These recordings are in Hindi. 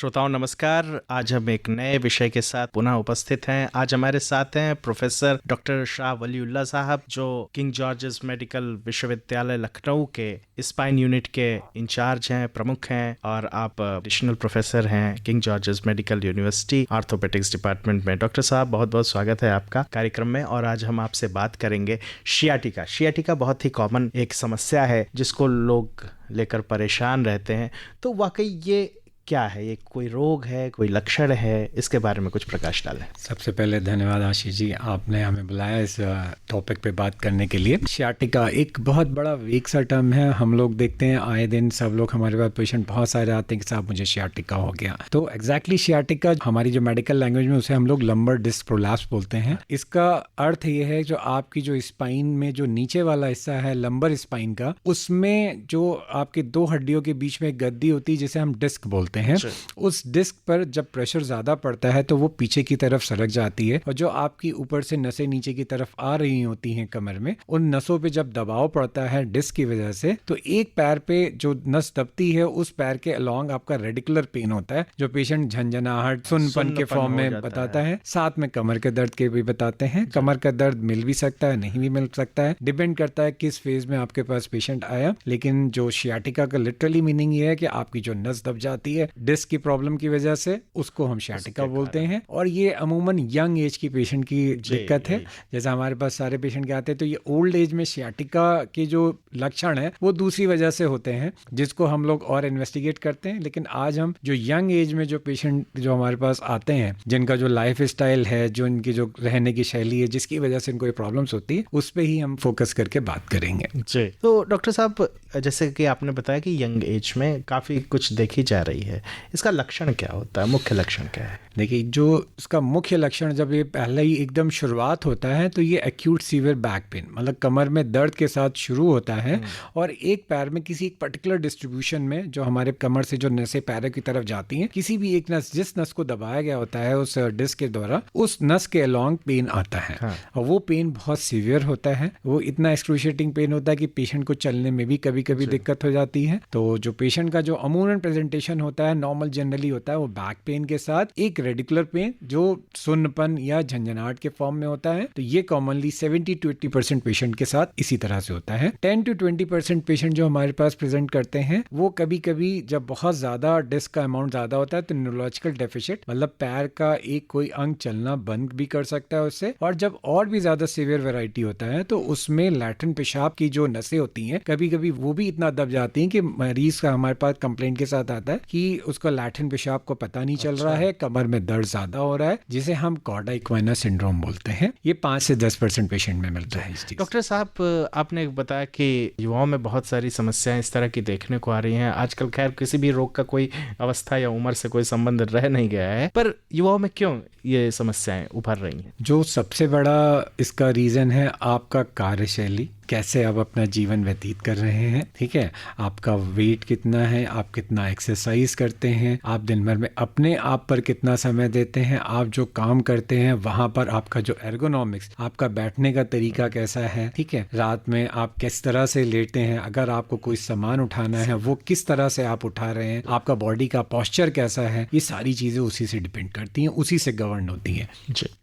श्रोताओं नमस्कार। आज हम एक नए विषय के साथ पुनः उपस्थित हैं। आज हमारे साथ हैं प्रोफेसर डॉक्टर शाह वलीउल्लाह साहब, जो किंग जॉर्जेस मेडिकल विश्वविद्यालय लखनऊ के स्पाइन यूनिट के इंचार्ज हैं, प्रमुख हैं, और आप एडिशनल प्रोफेसर हैं king George's medical university orthopaedics department में। डॉक्टर साहब, बहुत बहुत स्वागत है आपका कार्यक्रम में। और आज हम आपसे बात करेंगे शियाटिका। शियाटिका बहुत ही कॉमन एक समस्या है जिसको लोग लेकर परेशान रहते हैं। तो वाकई ये क्या है? ये कोई रोग है, कोई लक्षण है? इसके बारे में कुछ प्रकाश डालें। सबसे पहले धन्यवाद आशीष जी, आपने हमें बुलाया इस टॉपिक पे बात करने के लिए। शियाटिका एक बहुत बड़ा वीक सा टर्म है। हम लोग देखते हैं आए दिन सब लोग, हमारे पास पेशेंट बहुत सारे आते हैं कि साहब मुझे शियाटिका हो गया। तो एग्जैक्टली शियाटिका हमारी जो मेडिकल लैंग्वेज में उसे हम लोग लंबर डिस्क प्रोलैप्स बोलते हैं। इसका अर्थ ये है जो आपकी जो स्पाइन में जो नीचे वाला हिस्सा है लंबर स्पाइन का, उसमें जो आपकी दो हड्डियों के बीच में गद्दी होती है जिसे हम डिस्क बोलते हैं, उस डिस्क पर जब प्रेशर ज्यादा पड़ता है तो वो पीछे की तरफ सरक जाती है, और जो आपकी ऊपर से नसें नीचे की तरफ आ रही होती हैं कमर में, उन नसों पे जब दबाव पड़ता है डिस्क की वजह से, तो एक पैर पे जो नस दबती है उस पैर के अलोंग आपका रेडिकुलर पेन होता है, जो पेशेंट झंझनाहट, सुन्नपन के फॉर्म में बताता है। साथ में कमर के दर्द के भी बताते हैं। कमर का दर्द मिल भी सकता है, नहीं भी मिल सकता है, डिपेंड करता है किस फेज में आपके पास पेशेंट आया। लेकिन जो शियाटिका का लिटरली मीनिंग ये है कि आपकी जो नस दब जाती है डिस्क की प्रॉब्लम की वजह से, उसको हम शियाटिका बोलते हैं। और ये अमूमन यंग एज की पेशेंट की दिक्कत है। जैसे हमारे पास सारे पेशेंट के आते हैं, तो ये ओल्ड एज में शियाटिका के जो लक्षण है वो दूसरी वजह से होते हैं, जिसको हम लोग और इन्वेस्टिगेट करते हैं। लेकिन आज हम जो यंग एज में जो पेशेंट जो हमारे पास आते हैं, जिनका जो लाइफ स्टाइल है, जो इनकी जो रहने की शैली है, जिसकी वजह से इनको ये प्रॉब्लम्स होती है, उस पर ही हम फोकस करके बात करेंगे। जी। तो डॉक्टर साहब, जैसे कि आपने बताया कि यंग एज में काफी कुछ देखी जा रही है, इसका लक्षण क्या होता है? मुख्य लक्षण क्या है? देखिए, जो इसका मुख्य लक्षण जब ये पहले ही एकदम शुरुआत होता है तो ये एक्यूट सीवियर बैक पेन, मतलब कमर में दर्द के साथ शुरू होता है, और एक पैर में किसी एक पर्टिकुलर डिस्ट्रीब्यूशन में, जो हमारे कमर से जो नसें पैरों की तरफ जाती हैं, किसी भी एक नस, जिस नस को दबाया गया होता है उस डिस्क के द्वारा, उस नस के अलोंग पेन आता है। और वो पेन बहुत सीवियर होता है। वो इतना एक्सक्रूशिएटिंग पेन होता है कि पेशेंट को चलने में भी कभी कभी दिक्कत हो जाती है। तो जो पेशेंट का जो अमूमन प्रेजेंटेशन होता है, नॉर्मल जनरली होता है, वो बैक पेन के साथ एक रेडिकुलर पेन जो सुन्नपन या झंझनाहट के फॉर्म में होता है। तो ये कॉमनली 70 to 80% पेशेंट के साथ इसी तरह से होता है। 10 to 20% पेशेंट जो हमारे पास प्रेजेंट करते हैं, वो कभी कभी जब बहुत ज्यादा डिस्क का अमाउंट ज्यादा होता है तो न्यूरोलॉजिकल डेफिशिट, मतलब पैर का एक कोई अंग चलना बंद भी कर सकता है उससे। और जब और भी ज्यादा सीवियर वैरायटी होता है तो उसमें लैट्रिन पेशाब की जो नसें होती हैं, कभी कभी वो भी इतना दब जाती हैं कि मरीज का हमारे पास कंप्लेंट के साथ आता है कि उसका लैट्रिन पेशाब को पता नहीं चल रहा है, कमर में दर्द ज्यादा हो रहा है, जिसे हम कॉर्डा इक्वाइना सिंड्रोम बोलते हैं। ये 5 से 10% पेशेंट में मिलता है। डॉक्टर साहब, आपने बताया कि युवाओं में बहुत सारी समस्याएं इस तरह की देखने को आ रही हैं। आजकल खैर किसी भी रोग का कोई अवस्था या उम्र से कोई संबंध रह नहीं गया है, पर युवाओं में क्यों ये समस्याएं उभर रही हैं? जो सबसे बड़ा इसका रीजन है आपका कार्यशैली, कैसे आप अपना जीवन व्यतीत कर रहे हैं। ठीक है, आपका वेट कितना है, आप कितना एक्सरसाइज करते हैं, आप दिन भर में अपने आप पर कितना समय देते हैं, आप जो काम करते हैं वहां पर आपका जो एर्गोनॉमिक्स, आपका बैठने का तरीका कैसा है। ठीक है, रात में आप किस तरह से लेटते हैं, अगर आपको कोई सामान उठाना है वो किस तरह से आप उठा रहे हैं, आपका बॉडी का पोस्चर कैसा है, ये सारी चीजें उसी से डिपेंड करती हैं, उसी से गवर्न होती हैं।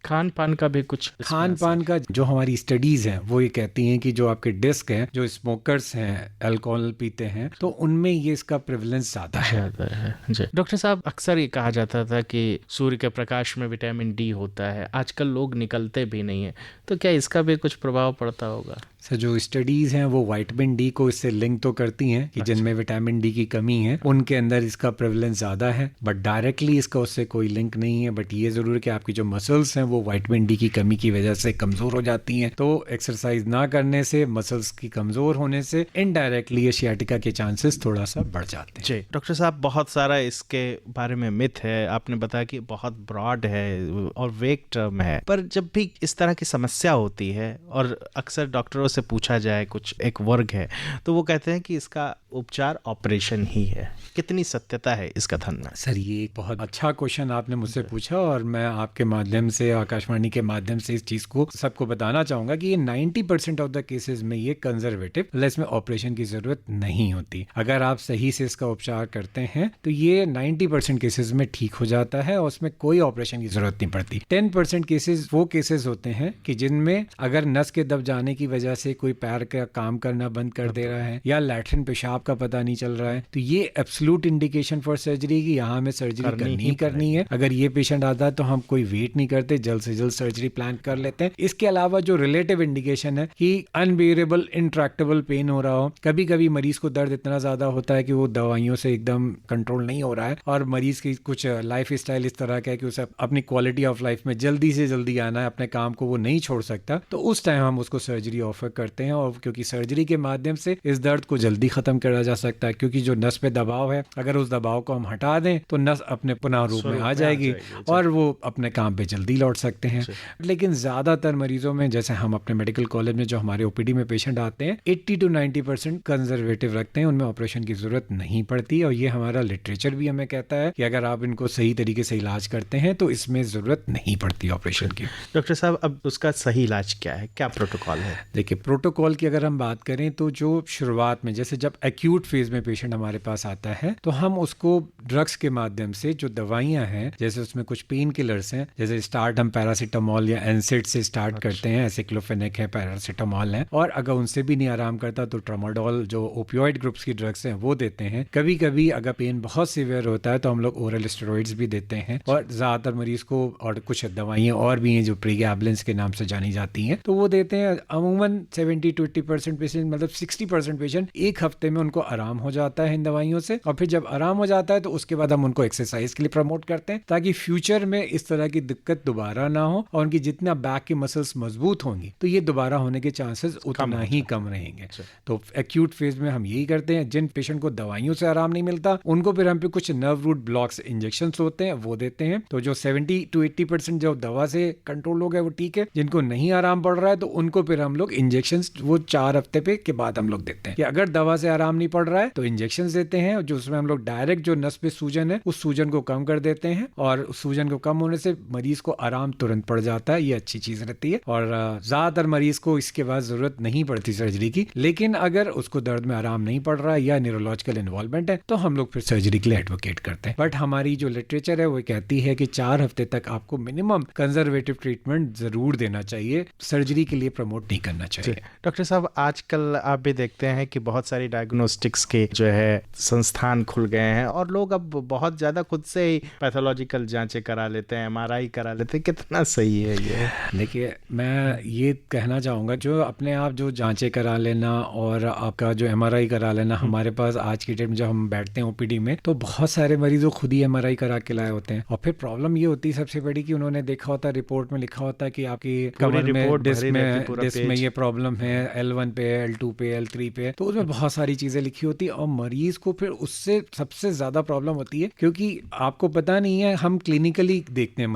खान पान का भी कुछ, खान पान का जो हमारी स्टडीज हैं वो ये कहती हैं कि जो आपके डिस्क हैं, जो स्मोकर्स हैं, अल्कोहल पीते हैं, तो उनमें ये इसका प्रेवलेंस ज्यादा है। जी। डॉक्टर साहब, अक्सर ये कहा जाता था कि सूर्य के प्रकाश में विटामिन डी होता है, आजकल लोग निकलते भी नहीं है, तो क्या इसका भी कुछ प्रभाव पड़ता होगा? सर, जो स्टडीज हैं वो विटामिन डी को इससे लिंक तो करती हैं कि जिनमें विटामिन डी की कमी है उनके अंदर इसका प्रेवलेंस ज्यादा है, बट डायरेक्टली इसका उससे कोई लिंक नहीं है। बट ये जरूर है कि आपकी जो मसल्स हैं वो विटामिन डी की कमी की वजह से कमजोर हो जाती हैं, तो एक्सरसाइज ना करने से, मसल्स की कमजोर होने से इनडायरेक्टली ये शियाटिका के चांसेस थोड़ा सा बढ़ जाते हैं। जी। डॉक्टर साहब, बहुत सारा इसके बारे में मिथ है, आपने बताया कि बहुत ब्रॉड है और वेग टर्म है, पर जब भी इस तरह की समस्या होती है और अक्सर डॉक्टरों से पूछा जाए, कुछ एक वर्ग है तो वो कहते हैं कि इसका उपचार ऑपरेशन ही है। कितनी सत्यता है इस कथन में? सर, ये एक बहुत अच्छा क्वेश्चन आपने मुझसे पूछा और मैं आपके माध्यम से, आकाशवाणी के माध्यम से इस चीज को सबको बताना चाहूंगा कि ये 90% ऑफ द केसेस में ये कंजर्वेटिव, इसमें ऑपरेशन की जरूरत नहीं होती। अगर आप सही से इसका उपचार करते हैं तो ये 90% केसेस में ठीक हो जाता है और उसमें कोई ऑपरेशन की जरूरत नहीं पड़ती। 10% केसेस वो केसेस होते हैं कि जिनमें अगर नस के दब जाने की वजह से कोई पैर का काम करना बंद कर दे रहा है या लैट्रिन पेशाब का पता नहीं चल रहा है, तो ये एब्सोल्यूट इंडिकेशन फॉर सर्जरी की यहाँ हमें सर्जरी करनी है। अगर ये पेशेंट आता है तो हम कोई वेट नहीं करते, जल्द से जल्द सर्जरी प्लान कर लेते हैं। इसके अलावा जो रिलेटिव इंडिकेशन है कि अनबेरेबल इंट्रैक्टेबल पेन हो रहा हो, कभी कभी मरीज को दर्द इतना ज्यादा होता है कि वो दवाइयों से एकदम कंट्रोल नहीं हो रहा है और मरीज की कुछ लाइफ स्टाइल इस तरह का है कि उसे अपनी क्वालिटी ऑफ लाइफ में जल्दी से जल्दी आना है, अपने काम को वो नहीं छोड़ सकता, तो उस टाइम हम उसको सर्जरी ऑफर करते हैं। और क्योंकि सर्जरी के माध्यम से इस दर्द को जल्दी खत्म करा जा सकता है, क्योंकि जो नस पे दबाव है, अगर उस दबाव को हम हटा दें तो नस अपने पुनः रूप में आ जाएगी और वो अपने काम पे जल्दी लौट सकते हैं। लेकिन ज्यादातर मरीजों में, जैसे हम अपने मेडिकल कॉलेज में जो हमारे ओपीडी में पेशेंट आते हैं, 80 to 90% कंजर्वेटिव रखते हैं, उनमें ऑपरेशन की जरूरत नहीं पड़ती। और ये हमारा लिटरेचर भी हमें कहता है कि अगर आप इनको सही तरीके से इलाज करते हैं तो इसमें जरूरत नहीं पड़ती ऑपरेशन की। डॉक्टर साहब, अब उसका सही इलाज क्या है, क्या प्रोटोकॉल है? देखिए, प्रोटोकॉल की अगर हम बात करें तो जो शुरुआत में, जैसे जब एक्यूट फेज में पेशेंट हमारे पास आता है तो हम उसको ड्रग्स के माध्यम से, जो दवाइयां हैं, जैसे उसमें कुछ पेन किलर्स हैं, जैसे स्टार्ट हम पैरासीटामोल या एनसेड से स्टार्ट करते हैं, एसिक्लोफेनेक है, पैरासीटामोल है, और अगर उनसे भी नहीं आराम करता तो ट्रामाडोल, जो ओपियोइड ग्रुप्स की ड्रग्स हैं, वो देते हैं। कभी कभी अगर पेन बहुत सीवियर होता है तो हम लोग ओरल स्टेरॉइड्स भी देते हैं, और ज्यादातर मरीज को, और कुछ दवाइयां और भी हैं जो प्रीगैबलेंस के नाम से जानी जाती हैं, तो वो देते हैं। अमूमन 70 to 80% पेशेंट, मतलब 60% पेशेंट एक हफ्ते में उनको आराम हो जाता है इन दवाइयों से। और फिर जब आराम हो जाता है तो उसके बाद हम उनको एक्सरसाइज के लिए प्रमोट करते हैं, ताकि फ्यूचर में इस तरह की दिक्कत दोबारा ना हो, और उनकी जितना बैक की मसल्स मजबूत होंगी तो ये दोबारा होने के चांसेस उतना ही कम रहेंगे। तो एक्यूट फेज में हम यही करते हैं। जिन पेशेंट को दवाइयों से आराम नहीं मिलता उनको फिर हम पे कुछ नर्व रूट ब्लॉक्स इंजेक्शन होते हैं, वो देते हैं। तो जो 70 to 80% जो दवा से कंट्रोल हो गया वो ठीक है। जिनको नहीं आराम पड़ रहा है तो उनको फिर हम लोग इंजेक्शन, वो 4 हफ्ते पे के बाद हम लोग देते हैं। कि अगर दवा से आराम नहीं पड़ रहा है तो इंजेक्शन देते हैं, जो उसमें हम लोग डायरेक्ट जो नस पे सूजन है उस सूजन को कम कर देते हैं, और उस सूजन को कम होने से मरीज को आराम तुरंत पड़ जाता है। ये अच्छी चीज रहती है, और ज्यादातर मरीज को इसके बाद जरूरत नहीं पड़ती सर्जरी की। लेकिन अगर उसको दर्द में आराम नहीं पड़ रहा है या न्यूरोलॉजिकल इन्वॉल्वमेंट है तो हम लोग फिर सर्जरी के लिए एडवोकेट करते हैं। बट हमारी जो लिटरेचर है वो कहती है कि 4 हफ्ते तक आपको मिनिमम कंजर्वेटिव ट्रीटमेंट जरूर देना चाहिए, सर्जरी के लिए प्रमोट नहीं करना चाहिए। डॉक्टर साहब, आजकल आप भी देखते हैं कि बहुत सारी डायग्नोस्टिक्स के जो है संस्थान खुल गए हैं और लोग अब बहुत ज्यादा खुद से ही पैथोलॉजिकल जांचें करा लेते हैं, MRI करा लेते हैं। कितना सही है ये? देखिए, मैं ये कहना चाहूँगा, जो अपने आप जो जांचें करा लेना और आपका जो MRI करा लेना, हमारे पास आज की डेट में जब हम बैठते हैं OPD में तो बहुत सारे मरीजों खुद ही MRI करा के लाए होते हैं। और फिर प्रॉब्लम ये होती है सबसे बड़ी कि उन्होंने देखा होता है, रिपोर्ट में लिखा होता है कि आपकी कमर में डिस्क में ये प्रॉब्लम है, L1 पे, L2 पे, L3 पे, तो उसमें बहुत सारी चीजें लिखी होती है। और मरीज को फिर उससे सबसे ज्यादा प्रॉब्लम होती है, क्योंकि आपको पता नहीं है, हम क्लिनिकली देखते हैं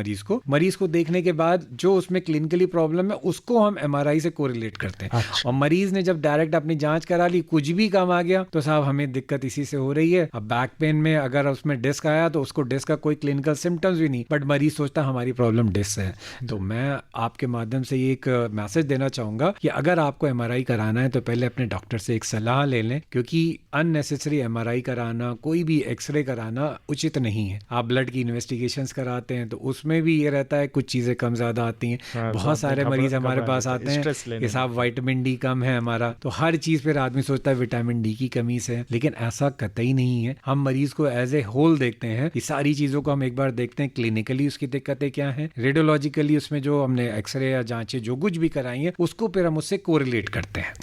मरीज को देखने के बाद जो उसमें क्लिनिकली प्रॉब्लम है उसको हम MRI से कोरिलेट करते हैं। और मरीज ने जब डायरेक्ट अपनी जांच करा ली, कुछ भी कम आ गया तो साहब हमें दिक्कत इसी से हो रही है। अब बैक पेन में अगर उसमें डिस्क आया तो उसको डिस्क का कोई क्लिनिकल सिम्टम्स भी नहीं, बट मरीज सोचता हमारी प्रॉब्लम डिस्क है। तो मैं आपके माध्यम से ये एक मैसेज देना चाहूंगा कि अगर आपको MRI कराना है तो पहले अपने डॉक्टर से एक सलाह ले लें, क्योंकि अननेसेसरी MRI कराना, कोई भी एक्सरे कराना उचित नहीं है। आप ब्लड की इन्वेस्टिगेशंस कराते हैं तो उसमें भी ये रहता है कुछ चीजें कम ज्यादा आती हैं। बहुत सारे मरीज हमारे पास आते हैं कि साहब विटामिन डी कम है हमारा, तो हर चीज फिर आदमी सोचता है विटामिन डी की कमी से, लेकिन ऐसा कतई नहीं है। हम मरीज को एज ए होल देखते हैं, ये सारी चीजों को हम एक बार देखते हैं, क्लिनिकली उसकी दिक्कतें क्या हैं, रेडियोलॉजिकली उसमें जो हमने एक्सरे या जांचें जो कुछ भी कराई है उसको फिर हम उससे कोरिलेट करते हैं,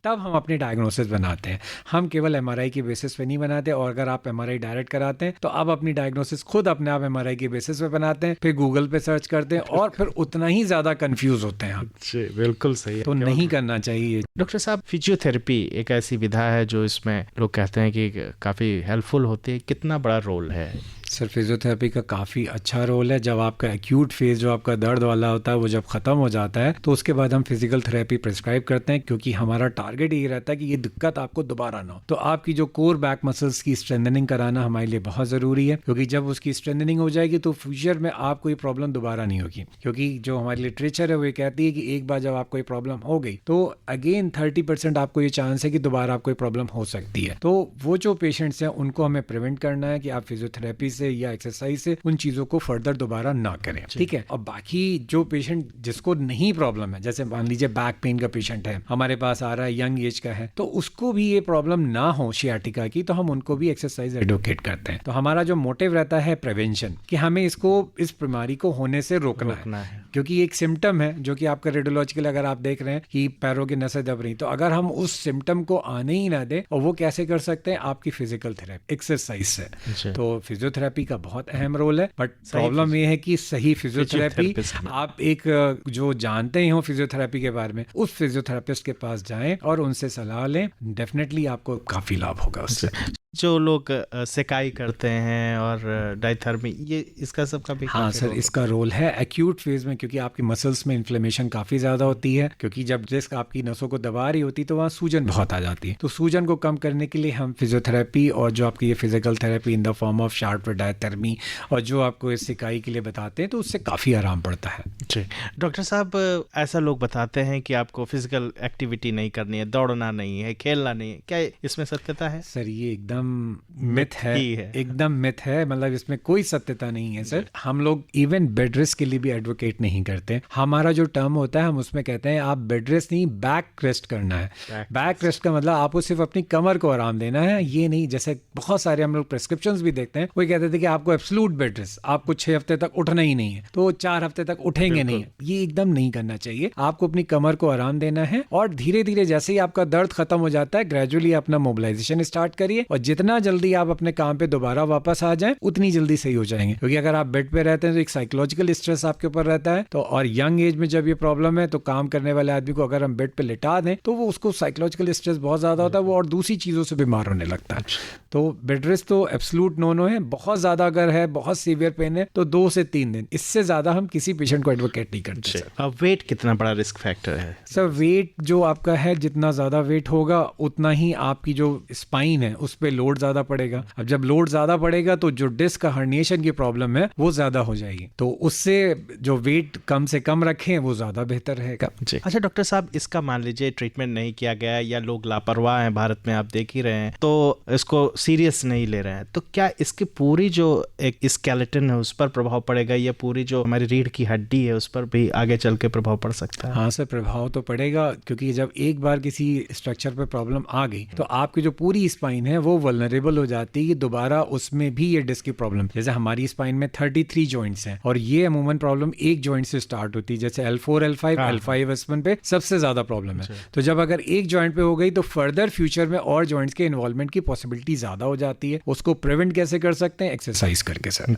तब हम अपनी डायग्नोसिस बनाते हैं। हम केवल MRI की बेसिस पे नहीं बनाते, और अगर आप MRI डायरेक्ट कराते हैं तो आप अपनी डायग्नोसिस खुद अपने आप MRI की बेसिस पे बनाते हैं, फिर गूगल पे सर्च करते हैं और फिर उतना ही ज्यादा कंफ्यूज होते हैं हम। बिल्कुल सही है, तो नहीं करना चाहिए। डॉक्टर साहब, फिजियोथेरेपी एक ऐसी विधा है जो इसमें लोग कहते हैं कि काफी हेल्पफुल होती है, कितना बड़ा रोल है सर फिजियोथेरेपी का काफ़ी अच्छा रोल है। जब आपका एक्यूट फेज जो आपका दर्द वाला होता है वो जब ख़त्म हो जाता है तो उसके बाद हम फिजिकल थेरेपी प्रिस्क्राइब करते हैं, क्योंकि हमारा टारगेट ये रहता है कि ये दिक्कत आपको दोबारा ना हो। तो आपकी जो कोर बैक मसल्स की स्ट्रेंथनिंग कराना हमारे लिए बहुत ज़रूरी है, क्योंकि जब उसकी स्ट्रेंथनिंग हो जाएगी तो फ्यूचर में आपको ये प्रॉब्लम दोबारा नहीं होगी। क्योंकि जो हमारी लिटरेचर है वो कहती है कि एक बार जब आपको ये प्रॉब्लम हो गई तो अगेन 30% आपको ये चांस है कि दोबारा आपको ये प्रॉब्लम हो सकती है। तो वो जो पेशेंट्स हैं उनको हमें प्रिवेंट करना है कि आप फिजियोथेरेपी से या एक्सरसाइज से उन चीज़ों को फर्दर दोबारा ना करें, ठीक है। और बाकी जो पेशेंट जिसको नहीं प्रॉब्लम है, जैसे मान लीजिए बैक पेन का पेशेंट है, हमारे पास आ रहा है, यंग एज का है, तो उसको भी ये प्रॉब्लम ना हो शियाटिका की, तो हम उनको भी एक्सरसाइज एडवोकेट करते हैं। तो हमारा जो मोटिव रहता है प्रिवेंशन, कि हमें इसको इस बीमारी को होने से रोकना है। क्योंकि एक सिम्टम है जो कि आपका रेडियोलॉजिकल अगर आप देख रहे हैं कि पैरों की नसें दब रही, तो अगर हम उस सिम्टम को आने ही ना दें, और वो कैसे कर सकते हैं, आपकी फिजिकल थेरेपी एक्सरसाइज से। तो फिजियोथेरेपी का बहुत अहम रोल है, बट प्रॉब्लम ये है कि सही फिजियोथेरेपी आप एक जो जानते ही हो फिजियोथेरेपी के बारे में, उस फिजियोथेरेपिस्ट के पास जाएं और उनसे सलाह लें, डेफिनेटली आपको काफी लाभ होगा उससे। जो लोग सेकाई करते हैं और डायथर्मी, ये इसका सबका भी हाँ सर, इसका रोल है एक्यूट फेज में, क्योंकि आपकी मसल्स में इन्फ्लेमेशन काफ़ी ज़्यादा होती है, क्योंकि जब डिस्क आपकी नसों को दबा रही होती है तो वहाँ सूजन बहुत आ जाती है। तो सूजन को कम करने के लिए हम फिजियोथेरेपी और जो आपकी ये physical therapy in the form of sharp diathermy और जो आपको इस सेकाई के लिए बताते हैं, तो उससे काफ़ी आराम पड़ता है। जी डॉक्टर साहब, ऐसा लोग बताते हैं कि आपको फिजिकल एक्टिविटी नहीं करनी है, दौड़ना नहीं है, खेलना नहीं है, क्या इसमें सत्यता है? सर ये एकदम मिथ है, एकदम मिथ है, मतलब इसमें कोई सत्यता नहीं है सर। हम लोग इवन बेड रेस्ट के लिए भी एडवोकेट नहीं करते। हमारा जो टर्म होता है हम उसमें कहते हैं आप बेड रेस्ट नहीं, बैक रेस्ट करना है। बैक रेस्ट का मतलब आपको सिर्फ अपनी कमर को आराम देना है, ये नहीं जैसे बहुत सारे हम लोग प्रिस्क्रिप्शंस भी देखते हैं, वो कहते थे कि आपको एब्सोल्यूट बेड रेस्ट, आपको 6 हफ्ते तक उठना ही नहीं है, तो 4 हफ्ते तक उठेंगे नहीं। ये एकदम नहीं करना चाहिए। आपको अपनी कमर को आराम देना है और धीरे धीरे जैसे ही आपका दर्द खत्म हो जाता है, ग्रेजुअली अपना मोबिलाइजेशन स्टार्ट करिए, और जितना जल्दी आप अपने काम पे दोबारा वापस आ जाएं उतनी जल्दी सही हो जाएंगे। क्योंकि अगर आप बेड पे रहते हैं तो एक साइकोलॉजिकल स्ट्रेस आपके ऊपर रहता है, तो और यंग एज में जब ये प्रॉब्लम है तो काम करने वाले आदमी को अगर हम बेड पे लिटा दें तो वो उसको साइकोलॉजिकल स्ट्रेस बहुत ज्यादा होता है, वो और दूसरी चीजों से बीमार होने लगता है। तो बेड रेस्ट तो एब्सोल्यूट नो है। बहुत ज्यादा अगर है, बहुत सीवियर पेन है तो 2 से 3 दिन, इससे ज्यादा हम किसी पेशेंट को एडवोकेट नहीं करते। अब वेट कितना बड़ा रिस्क फैक्टर है? सर वेट जो आपका है, जितना ज्यादा वेट होगा उतना ही आपकी जो स्पाइन है उस पे लोड ज्यादा पड़ेगा। अब जब लोड ज्यादा पड़ेगा तो जो डिस्क का हर्निएशन की प्रॉब्लम है वो ज्यादा हो जाएगी, तो उससे जो वेट कम से कम रखें वो ज्यादा बेहतर रहेगा। अच्छा डॉक्टर साहब, इसका मान लीजिए ट्रीटमेंट नहीं किया गया या लोग लापरवाह हैं, भारत में आप देख ही रहे हैं, तो इसको सीरियस नहीं ले रहे हैं, तो क्या इसकी पूरी जो एक स्केलेटन है उस पर प्रभाव पड़ेगा, या पूरी जो हमारी रीढ़ की हड्डी है उस पर भी आगे चल के प्रभाव पड़ सकता है? हाँ सर, प्रभाव तो पड़ेगा, क्योंकि जब एक बार किसी स्ट्रक्चर पे प्रॉब्लम आ गई तो आपकी जो पूरी स्पाइन है वो वल्नरेबल हो जाती है कि दोबारा उसमें भी ये डिस्क की प्रॉब्लम। जैसे हमारी स्पाइन में 33 जॉइंट्स हैं और ये अमूमन प्रॉब्लम एक जॉइंट से स्टार्ट होती है, जैसे L4, L5, L5, S1 पे सबसे ज्यादा प्रॉब्लम है। तो जब अगर एक जॉइंट पे हो गई तो फर्दर फ्यूचर में और जॉइंट्स के इन्वॉल्वमेंट की पॉसिबिलिटी ज्यादा हो जाती है। उसको प्रिवेंट कैसे कर सकते हैं? एक्सरसाइज करके सर।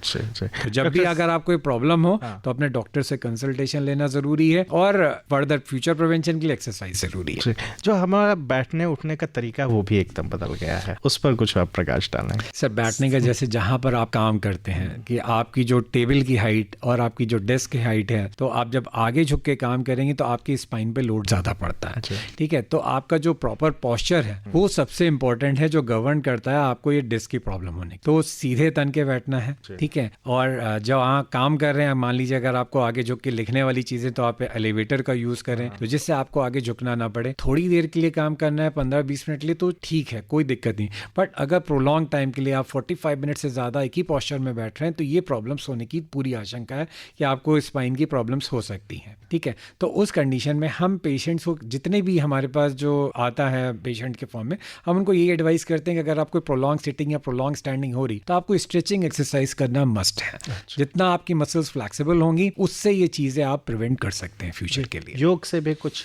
तो जब भी अगर आपको प्रॉब्लम हो तो अपने डॉक्टर से कंसल्टेशन लेना जरूरी है, और फर्दर फ्यूचर प्रिवेंशन के लिए एक्सरसाइज जरूरी है। जो हमारा बैठने उठने का तरीका वो भी एकदम बदल गया है, उस पर कुछ आप प्रकाश डालें। सर बैठने का, जैसे जहां पर आप काम करते हैं कि आपकी जो टेबल की हाइट और आपकी जो डेस्क की हाइट है, तो आप जब आगे झुक के काम करेंगे तो आपकी स्पाइन पे लोड ज्यादा पड़ता है, ठीक है। तो आपका जो प्रॉपर पोस्चर है वो सबसे इंपॉर्टेंट है, जो गवर्न करता है आपको ये डिस्क की प्रॉब्लम होने। तो सीधे तन के बैठना है, ठीक है। और जब आप काम कर रहे हैं, मान लीजिए अगर आपको आगे झुक के लिखने वाली चीजें, तो आप एलिवेटर का यूज करें, तो जिससे आपको आगे झुकना ना पड़े। थोड़ी देर के लिए काम करना है, 15-20 मिनट के लिए, तो ठीक है, कोई दिक्कत नहीं। बट अगर प्रोलॉन्ग टाइम के लिए आप 45 मिनट से ज्यादा एक ही पोस्चर में बैठ रहे हैं तो ये प्रॉब्लम्स होने की पूरी आशंका है कि आपको स्पाइन की प्रॉब्लम्स हो सकती हैं, ठीक है। तो उस कंडीशन में हम पेशेंट्स को, जितने भी हमारे पास जो आता है पेशेंट के फॉर्म में, हम उनको ये एडवाइस करते हैं कि अगर आपको प्रोलॉन्ग सिटिंग या प्रोलॉन्ग स्टैंडिंग हो रही तो आपको स्ट्रेचिंग एक्सरसाइज करना मस्ट है। जितना आपकी मसल्स फ्लेक्सिबल होंगी उससे ये चीजें आप प्रिवेंट कर सकते हैं फ्यूचर के लिए। योग से भी कुछ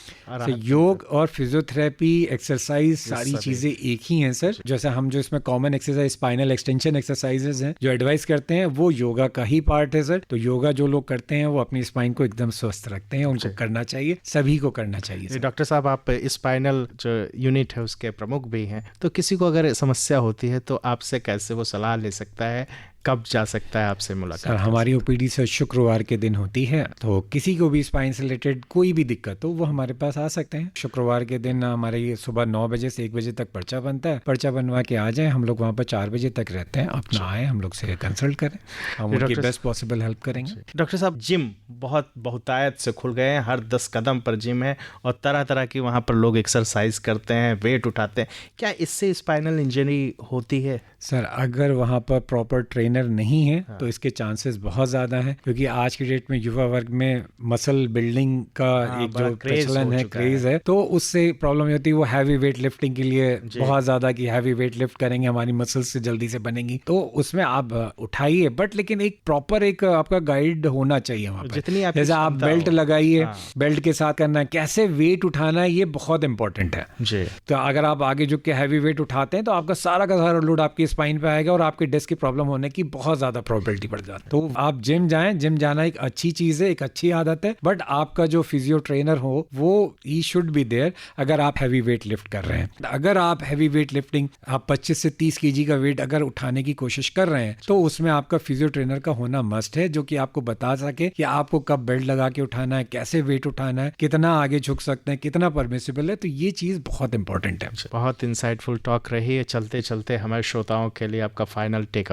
योग और फिजियोथेरेपी एक्सरसाइज सारी चीजें एक ही हैं सर। जैसे हम जो इसमें common exercise, spinal extension exercises हैं जो एडवाइस करते हैं, वो योगा का ही पार्ट है सर। तो योगा जो लोग करते हैं वो अपनी स्पाइन को एकदम स्वस्थ रखते हैं, उनको करना चाहिए, सभी को करना चाहिए। डॉक्टर साहब, आप स्पाइनल जो यूनिट है उसके प्रमुख भी हैं, तो किसी को अगर समस्या होती है तो आपसे कैसे वो सलाह ले सकता है कब जा सकता है आपसे मुलाकात? सर हमारी ओपीडी से शुक्रवार के दिन होती है, तो किसी को भी स्पाइन से रिलेटेड कोई भी दिक्कत हो वो हमारे पास आ सकते हैं। शुक्रवार के दिन हमारे ये सुबह 9 बजे से 1 बजे तक पर्चा बनता है, पर्चा बनवा के आ जाएं, हम लोग वहाँ पर 4 बजे तक रहते हैं, अपना आए हम लोग से कंसल्ट करें, हम उनकी बेस्ट पॉसिबल हेल्प करेंगे। डॉक्टर साहब, जिम बहुतायत से खुल गए हैं, हर 10 कदम पर जिम है और तरह तरह की वहाँ पर लोग एक्सरसाइज करते हैं, वेट उठाते हैं। क्या इससे स्पाइनल इंजरी होती है? सर अगर वहाँ पर प्रॉपर ट्रेनर नहीं है तो इसके चांसेस बहुत ज़्यादा हैं, क्योंकि आज की डेट में युवा वर्ग में मसल बिल्डिंग का एक जो प्रचलन है, क्रेज है, तो उससे प्रॉब्लम होती है। वो हैवी वेट लिफ्टिंग के लिए बहुत ज़्यादा कि हैवी वेट लिफ्ट करेंगे हमारी मसल्स से जल्दी से बनेंगी, तो उसमें आप उठाइए, बट लेकिन एक प्रॉपर एक आपका गाइड होना चाहिए वहाँ पर। जितनी जैसे आप बेल्ट लगाइए, बेल्ट के साथ करना है, कैसे वेट उठाना है, ये बहुत इंपॉर्टेंट है जी। तो अगर आप आगे झुक के हैवी वेट उठाते हैं तो आपका सारा का सारा लोड आपकी स्पाइन पे आएगा और आपके डिस्क की प्रॉब्लम होने की बहुत ज्यादा प्रोबेबिलिटी बढ़ जाती है। तो आप जिम जाएं, जिम जाना एक अच्छी चीज है, एक अच्छी आदत है, बट आपका जो फिजियो ट्रेनर हो वो ही शुड बी देयर अगर आप हैवी वेट लिफ्ट कर रहे हैं। अगर आप हैवी वेट लिफ्टिंग आप 25 से 30 केजी का वेट अगर उठाने की कोशिश कर रहे हैं तो उसमें आपका फिजियो ट्रेनर का होना मस्ट है, जो कि आपको बता सके कि आपको कब बेल्ट लगा के उठाना है, कैसे वेट उठाना है, कितना आगे झुक सकते हैं, कितना परमिसिबल है। तो ये चीज बहुत इंपॉर्टेंट है। बहुत इंसाइटफुल टॉक रही है। चलते चलते हमारे श्रोताओं के लिए आपका फाइनल टेक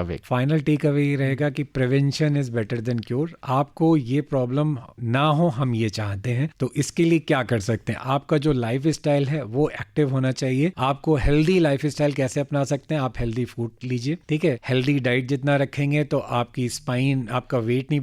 अवे ये रहेगा कि prevention is better than cure. आपको ये प्रॉब्लम ना हो, हम ये चाहते हैं, तो इसके लिए क्या कर सकते हैं? आपका जो लाइफ स्टाइल है वो एक्टिव होना चाहिए। आपको हेल्दी लाइफ स्टाइल कैसे अपना सकते हैं? आप हेल्दी फूड लीजिए, ठीक है, हेल्दी डाइट जितना रखेंगे तो आपकी स्पाइन, आपका वेट नहीं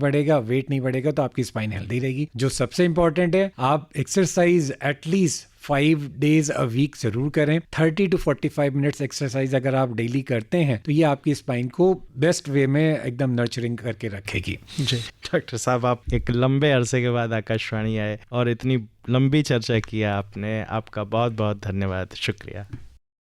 बढ़ेगा तो आपकी स्पाइन हेल्दी रहेगी। जो सबसे इंपॉर्टेंट है, आप exercise at least 5 days a week जरूर करें। 30 to 45 मिनट्स एक्सरसाइज अगर आप डेली करते हैं तो ये आपकी स्पाइन को बेस्ट वे में एकदम नर्चरिंग करके रखेगी। जी डॉक्टर साहब, आप एक लंबे अरसे के बाद आकाशवाणी आए और इतनी लंबी चर्चा किया आपने, आपका बहुत बहुत धन्यवाद, शुक्रिया।